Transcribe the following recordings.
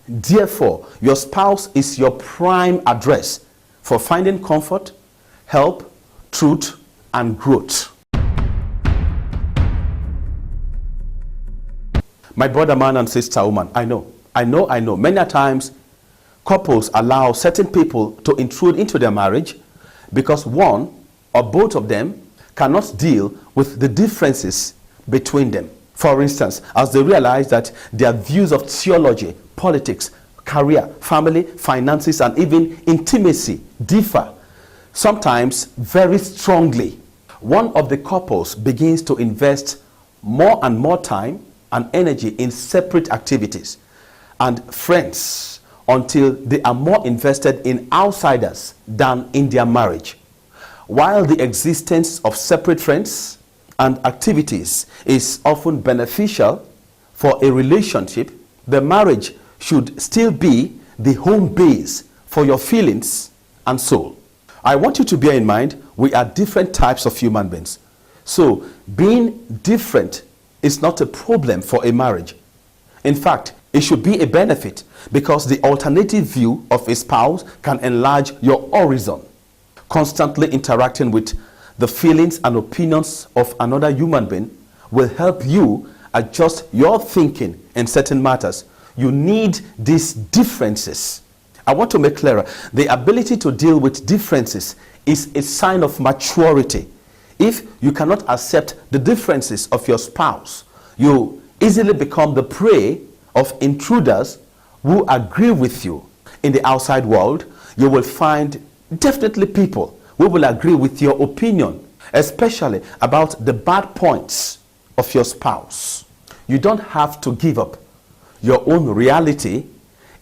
Therefore, your spouse is your prime address for finding comfort, help, truth, and growth. My brother man and sister woman, I know. Many a times, couples allow certain people to intrude into their marriage because one or both of them cannot deal with the differences between them. For instance, as they realize that their views of theology, politics, career, family, finances, and even intimacy differ, sometimes very strongly. One of the couples begins to invest more and more time and energy in separate activities and friends until they are more invested in outsiders than in their marriage. While the existence of separate friends and activities is often beneficial for a relationship, the marriage should still be the home base for your feelings and soul. I want you to bear in mind, we are different types of human beings. So being different is not a problem for a marriage. In fact, it should be a benefit because the alternative view of a spouse can enlarge your horizon. Constantly interacting with the feelings and opinions of another human being will help you adjust your thinking in certain matters. You need these differences. I want to make clearer, the ability to deal with differences is a sign of maturity. If you cannot accept the differences of your spouse, you easily become the prey of intruders who agree with you. In the outside world, you will find definitely people who will agree with your opinion, especially about the bad points of your spouse. You don't have to give up your own reality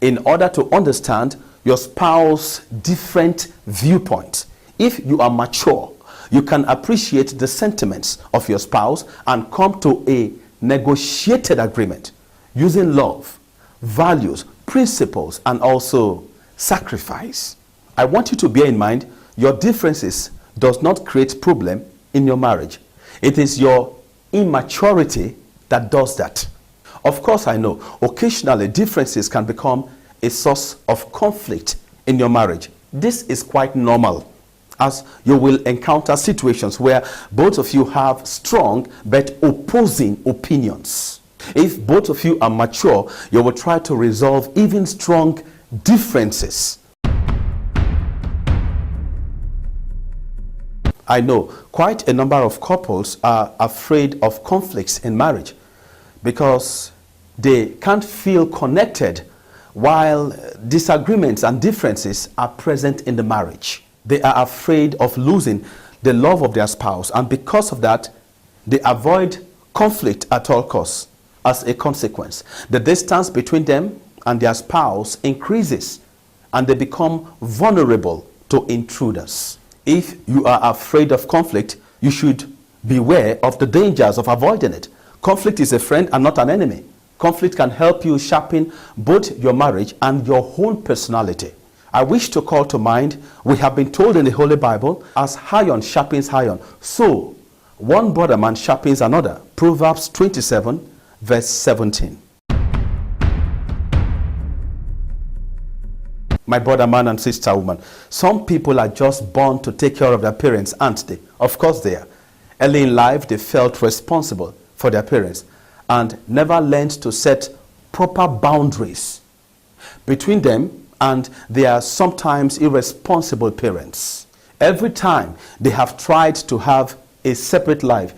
in order to understand your spouse's different viewpoint. If you are mature, you can appreciate the sentiments of your spouse and come to a negotiated agreement using love, values, principles, and also sacrifice. I want you to bear in mind, your differences does not create problem in your marriage. It is your immaturity that does that. Of course, I know occasionally differences can become a source of conflict in your marriage. This is quite normal, as you will encounter situations where both of you have strong but opposing opinions. If both of you are mature, you will try to resolve even strong differences. I know quite a number of couples are afraid of conflicts in marriage because they can't feel connected while disagreements and differences are present in the marriage. They are afraid of losing the love of their spouse, and because of that, they avoid conflict at all costs. As a consequence, the distance between them and their spouse increases, and they become vulnerable to intruders. If you are afraid of conflict, you should beware of the dangers of avoiding it. Conflict is a friend and not an enemy. Conflict can help you sharpen both your marriage and your own personality. I wish to call to mind, we have been told in the Holy Bible, as iron sharpens iron, so one brother man sharpens another. Proverbs 27, verse 17. My brother man and sister woman, some people are just born to take care of their parents, aren't they? Of course they are. Early in life, they felt responsible for their parents and never learned to set proper boundaries between them and their sometimes irresponsible parents. Every time they have tried to have a separate life,